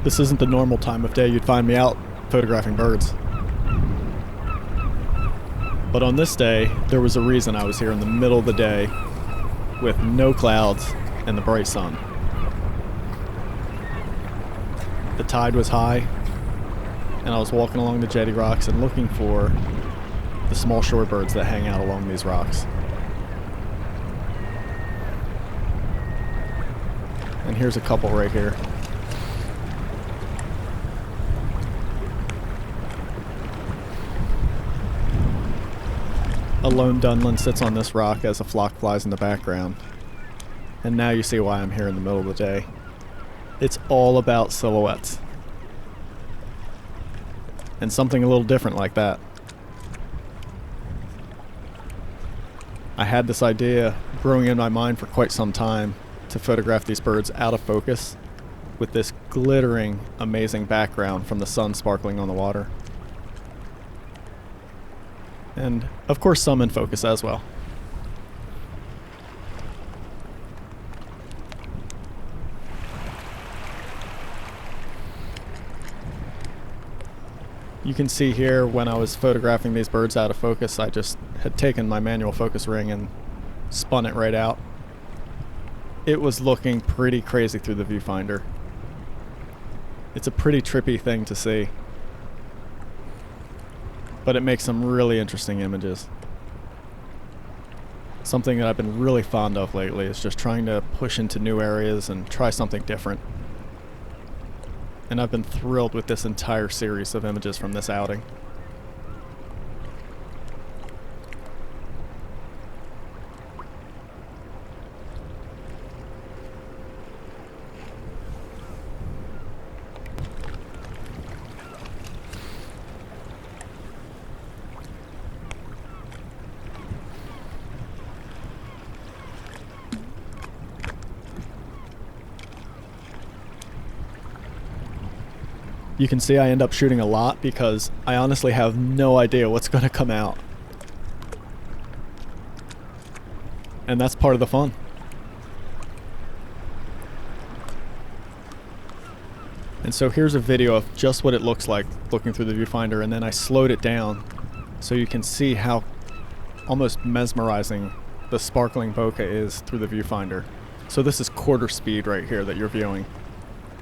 This isn't the normal time of day you'd find me out photographing birds. But on this day, there was a reason I was here in the middle of the day with no clouds and the bright sun. The tide was high, and I was walking along the Jetty rocks and looking for the small shorebirds that hang out along these rocks. And here's a couple right here. A lone dunlin sits on this rock as a flock flies in the background. And now you see why I'm here in the middle of the day. It's all about silhouettes. And something a little different like that. I had this idea brewing in my mind for quite some time to photograph these birds out of focus with this glittering, amazing background from the sun sparkling on the water. And of course some in focus as well. You can see here when I was photographing these birds out of focus, I just had taken my manual focus ring and spun it right out. It was looking pretty crazy through the viewfinder. It's a pretty trippy thing to see, but it makes some really interesting images. Something that I've been really fond of lately is just trying to push into new areas and try something different. And I've been thrilled with this entire series of images from this outing. You can see I end up shooting a lot because I honestly have no idea what's going to come out. And that's part of the fun. And so here's a video of just what it looks like looking through the viewfinder, and then I slowed it down so you can see how almost mesmerizing the sparkling bokeh is through the viewfinder. So this is quarter speed right here that you're viewing.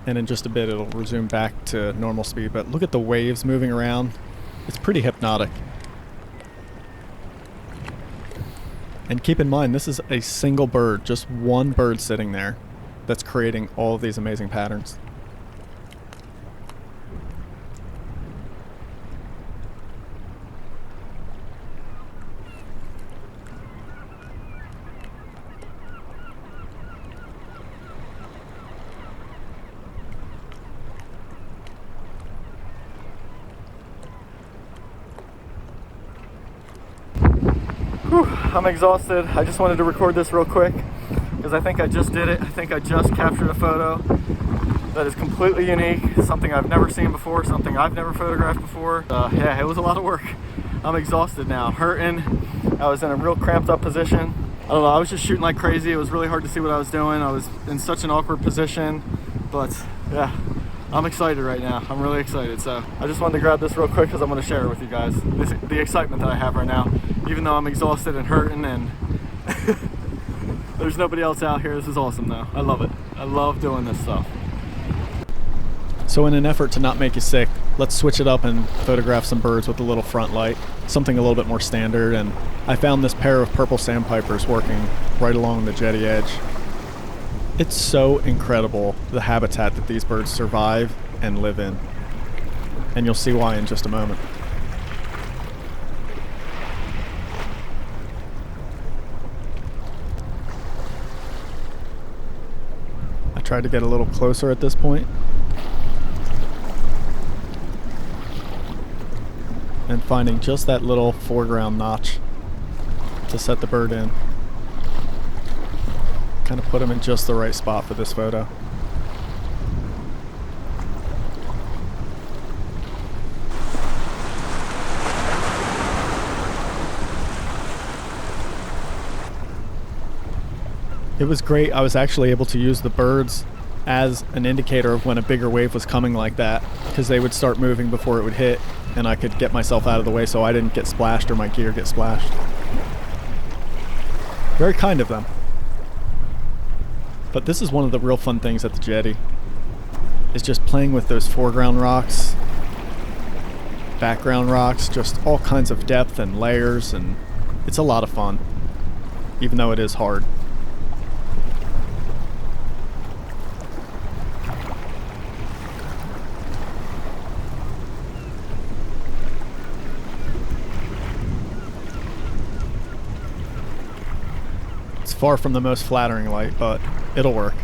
And in just a bit it'll resume back to normal speed, but look at the waves moving around. It's pretty hypnotic. And keep in mind, this is a single bird, just one bird sitting there that's creating all of these amazing patterns. I'm exhausted. I just wanted to record this real quick because I think I just did it. I think I just captured a photo that is completely unique, something I've never seen before, something I've never photographed before. Yeah, it was a lot of work. I'm exhausted now, hurting. I was in a real cramped up position. I don't know, I was just shooting like crazy. It was really hard to see what I was doing. I was in such an awkward position, but yeah, I'm excited right now. I'm really excited. So I just wanted to grab this real quick because I'm going to share it with you guys. The excitement that I have right now, even though I'm exhausted and hurting and there's nobody else out here. This is awesome though. I love it. I love doing this stuff. So in an effort to not make you sick, let's switch it up and photograph some birds with a little front light, something a little bit more standard. And I found this pair of purple sandpipers working right along the jetty edge. It's so incredible the habitat that these birds survive and live in. And you'll see why in just a moment. I tried to get a little closer at this point. And finding just that little foreground notch to set the bird in. Kind of put him in just the right spot for this photo. It was great. I was actually able to use the birds as an indicator of when a bigger wave was coming like that, because they would start moving before it would hit, and I could get myself out of the way so I didn't get splashed or my gear get splashed. Very kind of them. But this is one of the real fun things at the Jetty, is just playing with those foreground rocks, background rocks, just all kinds of depth and layers, and it's a lot of fun, even though it is hard. It's far from the most flattering light, but it'll work.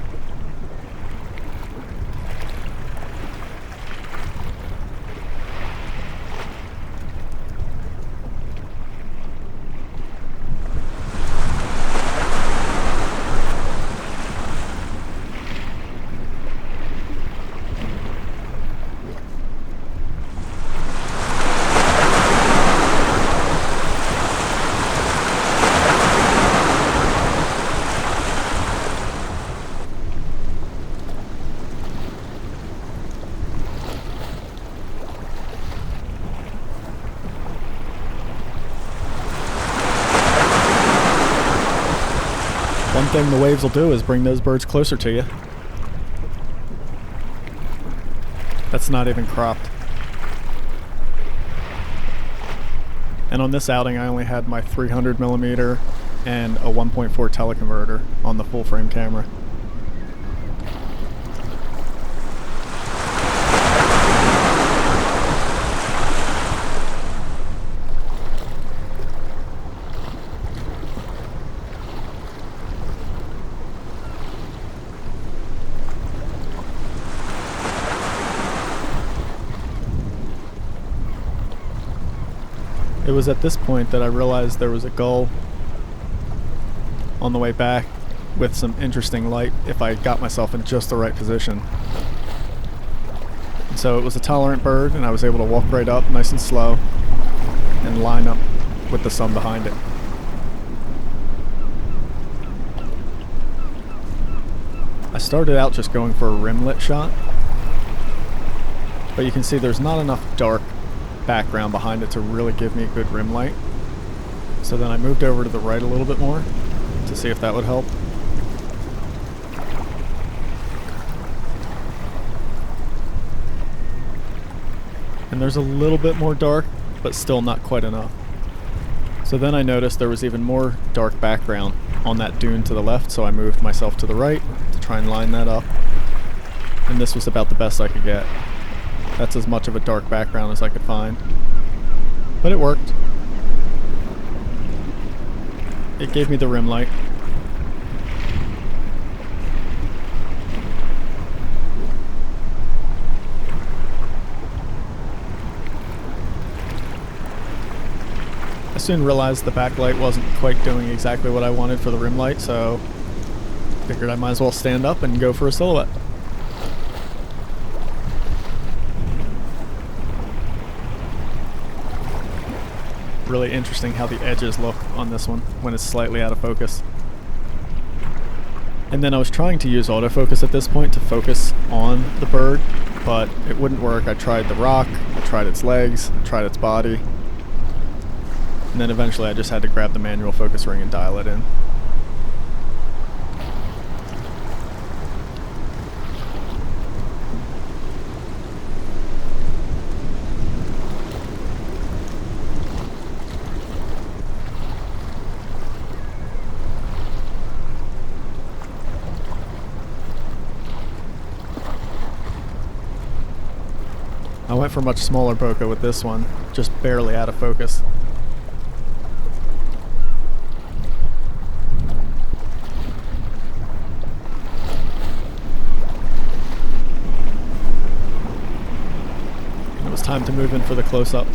One thing the waves will do is bring those birds closer to you. That's not even cropped. And on this outing I only had my 300mm and a 1.4 teleconverter on the full frame camera. It was at this point that I realized there was a gull on the way back with some interesting light if I got myself in just the right position. And so it was a tolerant bird, and I was able to walk right up nice and slow and line up with the sun behind it. I started out just going for a rim-lit shot, but you can see there's not enough dark background behind it to really give me a good rim light. So then I moved over to the right a little bit more to see if that would help. And there's a little bit more dark, but still not quite enough. So then I noticed there was even more dark background on that dune to the left, so I moved myself to the right to try and line that up. And this was about the best I could get. That's as much of a dark background as I could find. But it worked. It gave me the rim light. I soon realized the backlight wasn't quite doing exactly what I wanted for the rim light, so figured I might as well stand up and go for a silhouette. Really interesting how the edges look on this one when it's slightly out of focus. And then I was trying to use autofocus at this point to focus on the bird, but it wouldn't work. I tried the rock, I tried its legs, I tried its body, and then eventually I just had to grab the manual focus ring and dial it in. I went for much smaller bokeh with this one, just barely out of focus. And it was time to move in for the close-up.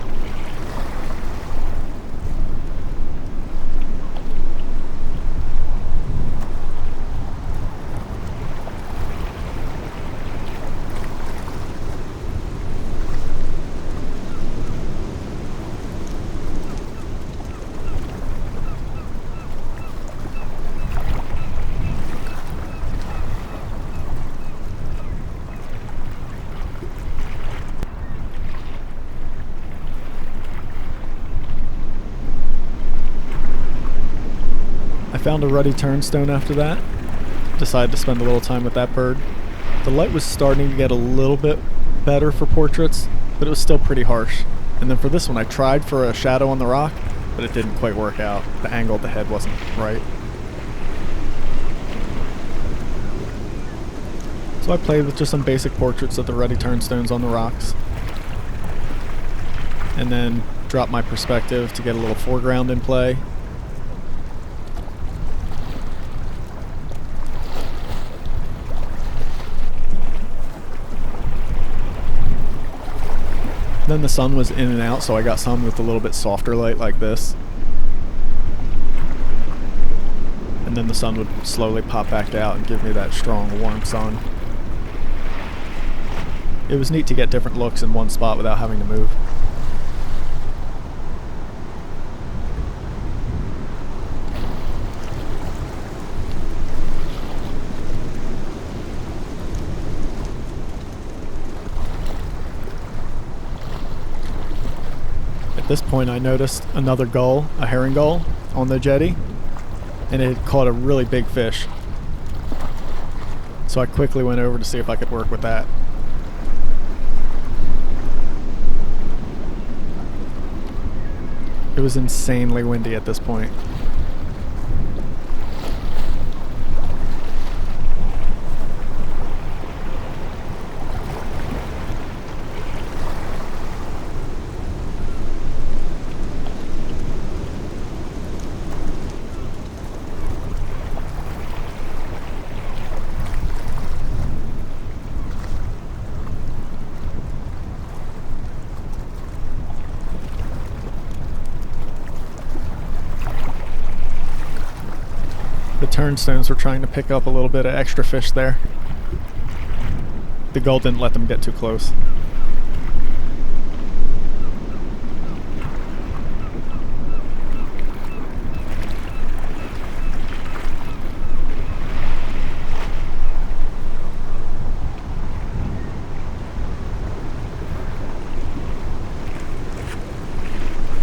Found a ruddy turnstone after that. Decided to spend a little time with that bird. The light was starting to get a little bit better for portraits, but it was still pretty harsh. And then for this one I tried for a shadow on the rock, but it didn't quite work out. The angle of the head wasn't right. So I played with just some basic portraits of the ruddy turnstones on the rocks. And then dropped my perspective to get a little foreground in play. Then the sun was in and out, so I got some with a little bit softer light like this. And then the sun would slowly pop back out and give me that strong, warm sun. It was neat to get different looks in one spot without having to move. At this point I noticed another gull, a herring gull, on the jetty, and it had caught a really big fish. So I quickly went over to see if I could work with that. It was insanely windy at this point. The turnstones were trying to pick up a little bit of extra fish there. The gull didn't let them get too close.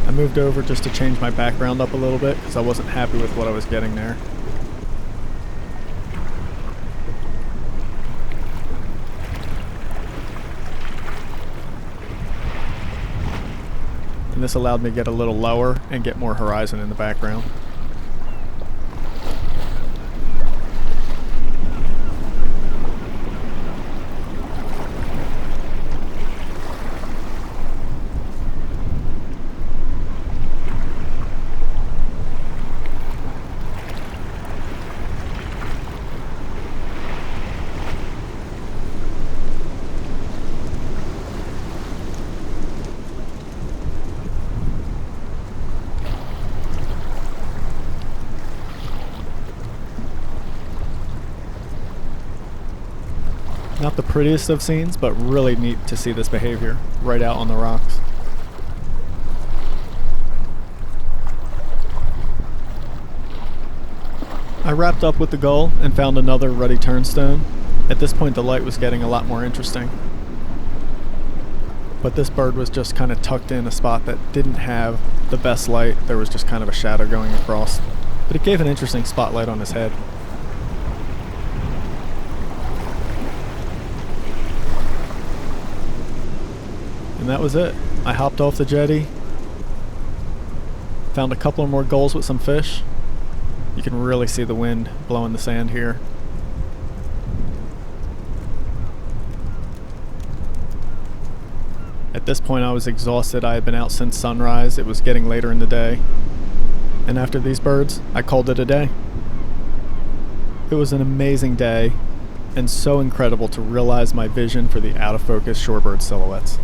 I moved over just to change my background up a little bit because I wasn't happy with what I was getting there. And this allowed me to get a little lower and get more horizon in the background. Not the prettiest of scenes, but really neat to see this behavior right out on the rocks. I wrapped up with the gull and found another ruddy turnstone. At this point the light was getting a lot more interesting. But this bird was just kind of tucked in a spot that didn't have the best light. There was just kind of a shadow going across. But it gave an interesting spotlight on his head. And that was it. I hopped off the jetty, found a couple more gulls with some fish. You can really see the wind blowing the sand here. At this point I was exhausted. I had been out since sunrise. It was getting later in the day. And after these birds, I called it a day. It was an amazing day and so incredible to realize my vision for the out of focus shorebird silhouettes.